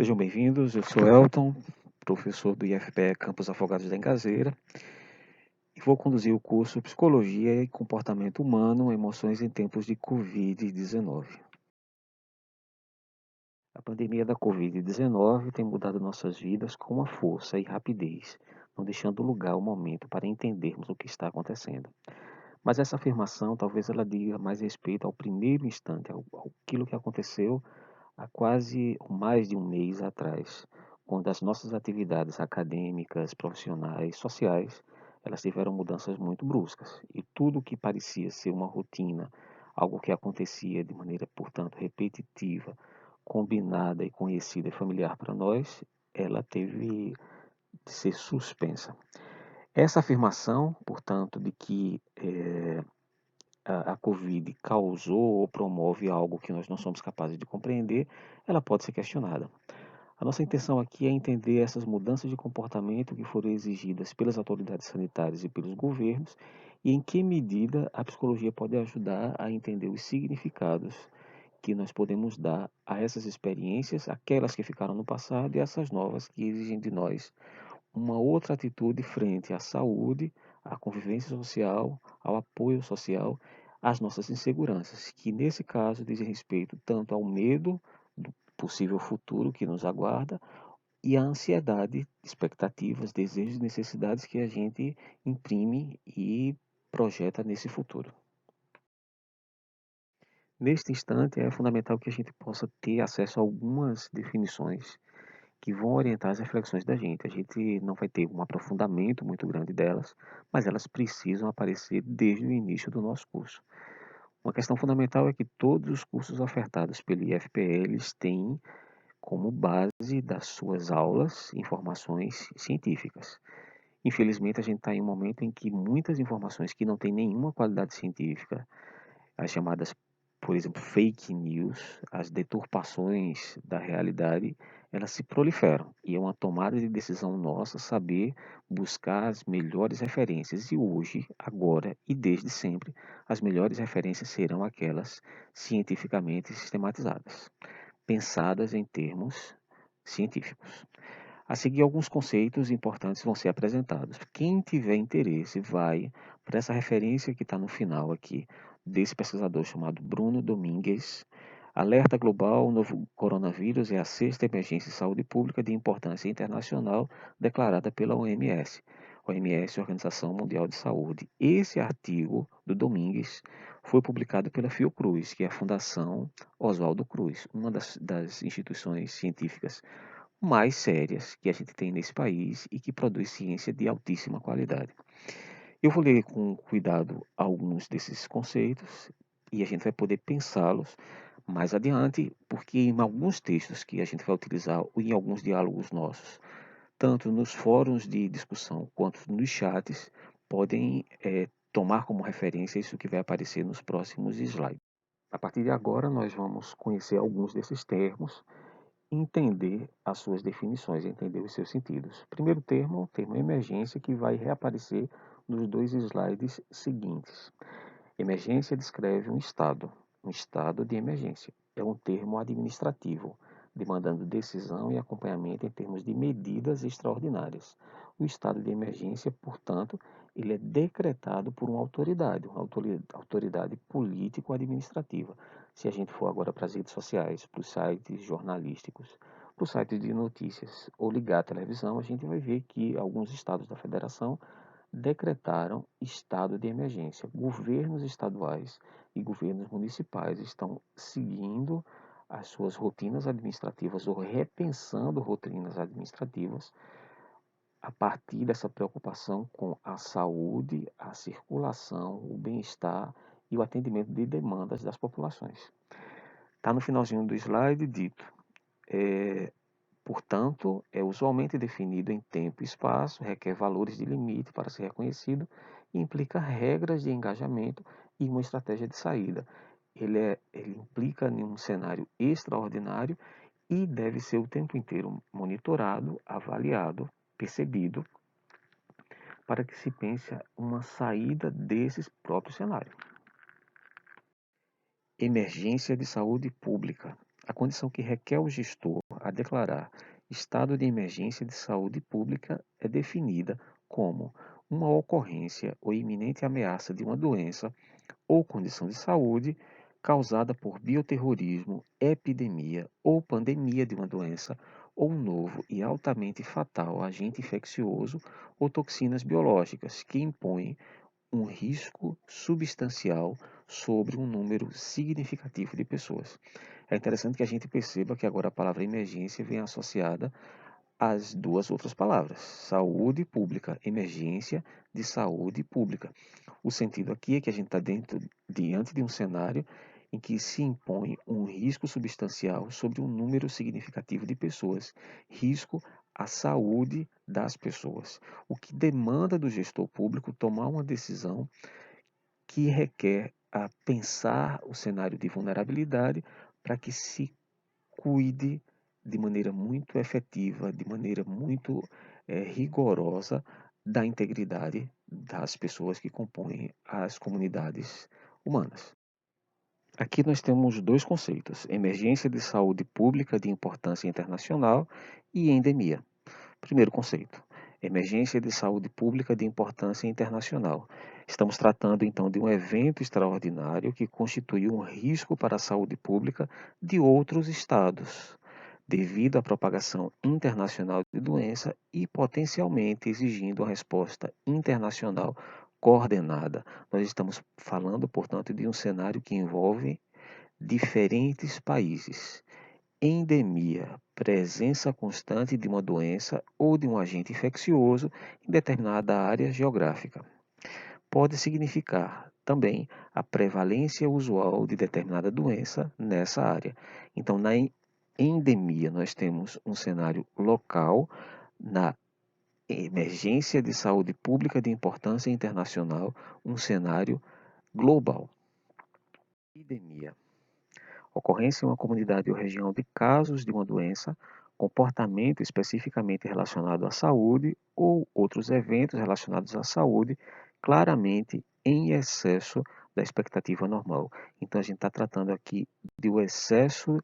Sejam bem-vindos, eu sou Elton, professor do IFPE Campus Afogados da Engazeira, e vou conduzir o curso Psicologia e Comportamento Humano, Emoções em Tempos de Covid-19. A pandemia da Covid-19 tem mudado nossas vidas com uma força e rapidez, não deixando lugar ao momento para entendermos o que está acontecendo. Mas essa afirmação talvez ela diga mais respeito ao primeiro instante, àquilo que aconteceu há quase mais de um mês atrás, quando as nossas atividades acadêmicas, profissionais, sociais, elas tiveram mudanças muito bruscas. E tudo que parecia ser uma rotina, algo que acontecia de maneira, portanto, repetitiva, combinada e conhecida e familiar para nós, ela teve de ser suspensa. Essa afirmação, portanto, de que a Covid causou ou promove algo que nós não somos capazes de compreender, ela pode ser questionada. A nossa intenção aqui é entender essas mudanças de comportamento que foram exigidas pelas autoridades sanitárias e pelos governos e em que medida a psicologia pode ajudar a entender os significados que nós podemos dar a essas experiências, aquelas que ficaram no passado e essas novas que exigem de nós uma outra atitude frente à saúde, à convivência social, ao apoio social, às nossas inseguranças, que nesse caso dizem respeito tanto ao medo do possível futuro que nos aguarda e à ansiedade, expectativas, desejos e necessidades que a gente imprime e projeta nesse futuro. Neste instante, é fundamental que a gente possa ter acesso a algumas definições que vão orientar as reflexões da gente. A gente não vai ter um aprofundamento muito grande delas, mas elas precisam aparecer desde o início do nosso curso. Uma questão fundamental é que todos os cursos ofertados pelo IFPE eles têm como base das suas aulas informações científicas. Infelizmente, a gente está em um momento em que muitas informações que não têm nenhuma qualidade científica, as chamadas, por exemplo, fake news, as deturpações da realidade, elas se proliferam. E é uma tomada de decisão nossa saber buscar as melhores referências. E hoje, agora e desde sempre, as melhores referências serão aquelas cientificamente sistematizadas, pensadas em termos científicos. A seguir, alguns conceitos importantes vão ser apresentados. Quem tiver interesse vai para essa referência que está no final aqui, desse pesquisador chamado Bruno Domingues. Alerta global, o novo coronavírus é a sexta emergência de saúde pública de importância internacional declarada pela OMS. OMS, Organização Mundial de Saúde. Esse artigo do Domingues foi publicado pela Fiocruz, que é a Fundação Oswaldo Cruz, uma das instituições científicas mais sérias que a gente tem nesse país e que produz ciência de altíssima qualidade. Eu vou ler com cuidado alguns desses conceitos e a gente vai poder pensá-los mais adiante, porque em alguns textos que a gente vai utilizar ou em alguns diálogos nossos, tanto nos fóruns de discussão quanto nos chats, podem tomar como referência isso que vai aparecer nos próximos slides. A partir de agora, nós vamos conhecer alguns desses termos, entender as suas definições, entender os seus sentidos. Primeiro termo, o termo emergência, que vai reaparecer nos dois slides seguintes. Emergência descreve um estado de emergência. É um termo administrativo, demandando decisão e acompanhamento em termos de medidas extraordinárias. O estado de emergência, portanto, ele é decretado por uma autoridade político-administrativa. Se a gente for agora para as redes sociais, para os sites jornalísticos, para os sites de notícias ou ligar a televisão, a gente vai ver que alguns estados da federação decretaram estado de emergência. Governos estaduais e governos municipais estão seguindo as suas rotinas administrativas ou repensando rotinas administrativas a partir dessa preocupação com a saúde, a circulação, o bem-estar e o atendimento de demandas das populações. Está no finalzinho do slide dito. Portanto, é usualmente definido em tempo e espaço, requer valores de limite para ser reconhecido e implica regras de engajamento e uma estratégia de saída. Ele implica em um cenário extraordinário e deve ser o tempo inteiro monitorado, avaliado, percebido, para que se pense uma saída desses próprios cenários. Emergência de saúde pública. A condição que requer o gestor a declarar estado de emergência de saúde pública é definida como uma ocorrência ou iminente ameaça de uma doença ou condição de saúde causada por bioterrorismo, epidemia ou pandemia de uma doença ou um novo e altamente fatal agente infeccioso ou toxinas biológicas que impõem um risco substancial sobre um número significativo de pessoas. É interessante que a gente perceba que agora a palavra emergência vem associada às duas outras palavras, saúde pública, emergência de saúde pública. O sentido aqui é que a gente está diante de um cenário em que se impõe um risco substancial sobre um número significativo de pessoas, risco à saúde das pessoas, o que demanda do gestor público tomar uma decisão que requer a pensar o cenário de vulnerabilidade para que se cuide de maneira muito efetiva, de maneira muito rigorosa da integridade das pessoas que compõem as comunidades humanas. Aqui nós temos dois conceitos: emergência de saúde pública de importância internacional e endemia. Primeiro conceito: emergência de saúde pública de importância internacional. Estamos tratando então de um evento extraordinário que constitui um risco para a saúde pública de outros estados, devido à propagação internacional de doença e potencialmente exigindo uma resposta internacional coordenada. Nós estamos falando, portanto, de um cenário que envolve diferentes países. Endemia, presença constante de uma doença ou de um agente infeccioso em determinada área geográfica. Pode significar também a prevalência usual de determinada doença nessa área. Então, na endemia, nós temos um cenário local, na emergência de saúde pública de importância internacional, um cenário global. Epidemia. Ocorrência em uma comunidade ou região de casos de uma doença, comportamento especificamente relacionado à saúde ou outros eventos relacionados à saúde, claramente em excesso da expectativa normal. Então, a gente está tratando aqui do excesso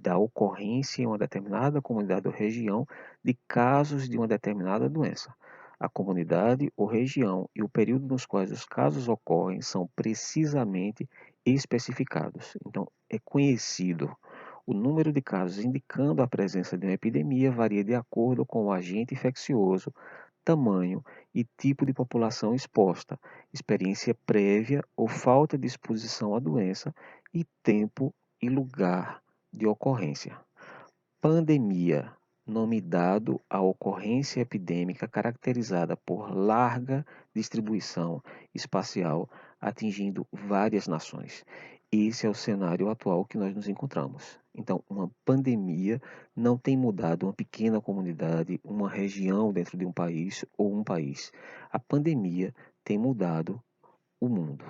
da ocorrência em uma determinada comunidade ou região de casos de uma determinada doença. A comunidade ou região e o período nos quais os casos ocorrem são precisamente especificados. Então, é conhecido. O número de casos indicando a presença de uma epidemia varia de acordo com o agente infeccioso, tamanho e tipo de população exposta, experiência prévia ou falta de exposição à doença e tempo e lugar de ocorrência. Pandemia, nome dado à ocorrência epidêmica caracterizada por larga distribuição espacial, atingindo várias nações. Esse é o cenário atual que nós nos encontramos. Então, uma pandemia não tem mudado uma pequena comunidade, uma região dentro de um país ou um país. A pandemia tem mudado o mundo.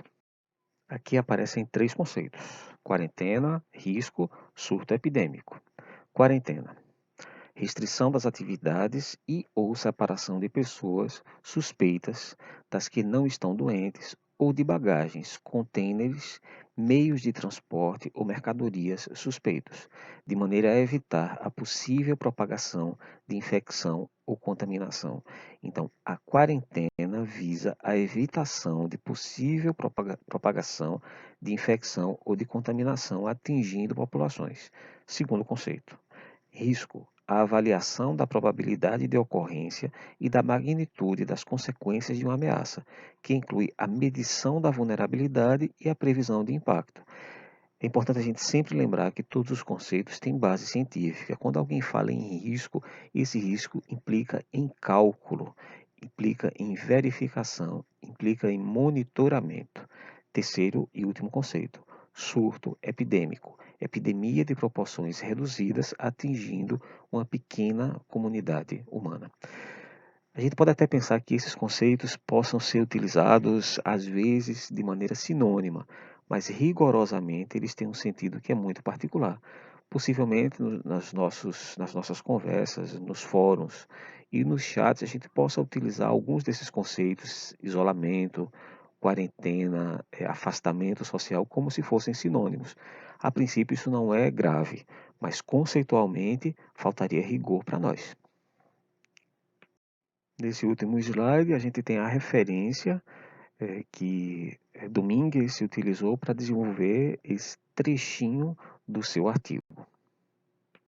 Aqui aparecem três conceitos: quarentena, risco, surto epidêmico. Quarentena: restrição das atividades e ou separação de pessoas suspeitas das que não estão doentes ou de bagagens, contêineres, meios de transporte ou mercadorias suspeitos, de maneira a evitar a possível propagação de infecção ou contaminação. Então, a quarentena visa a evitação de possível propagação de infecção ou de contaminação atingindo populações. Segundo conceito: risco: a avaliação da probabilidade de ocorrência e da magnitude das consequências de uma ameaça, que inclui a medição da vulnerabilidade e a previsão de impacto. É importante a gente sempre lembrar que todos os conceitos têm base científica. Quando alguém fala em risco, esse risco implica em cálculo, implica em verificação, implica em monitoramento. Terceiro e último conceito: surto epidêmico. Epidemia de proporções reduzidas atingindo uma pequena comunidade humana. A gente pode até pensar que esses conceitos possam ser utilizados, às vezes, de maneira sinônima, mas rigorosamente eles têm um sentido que é muito particular. Possivelmente nas nossas conversas, nos fóruns e nos chats, a gente possa utilizar alguns desses conceitos: isolamento, quarentena, afastamento social, como se fossem sinônimos. A princípio isso não é grave, mas conceitualmente faltaria rigor para nós. Nesse último slide a gente tem a referência que Domingues se utilizou para desenvolver esse trechinho do seu artigo.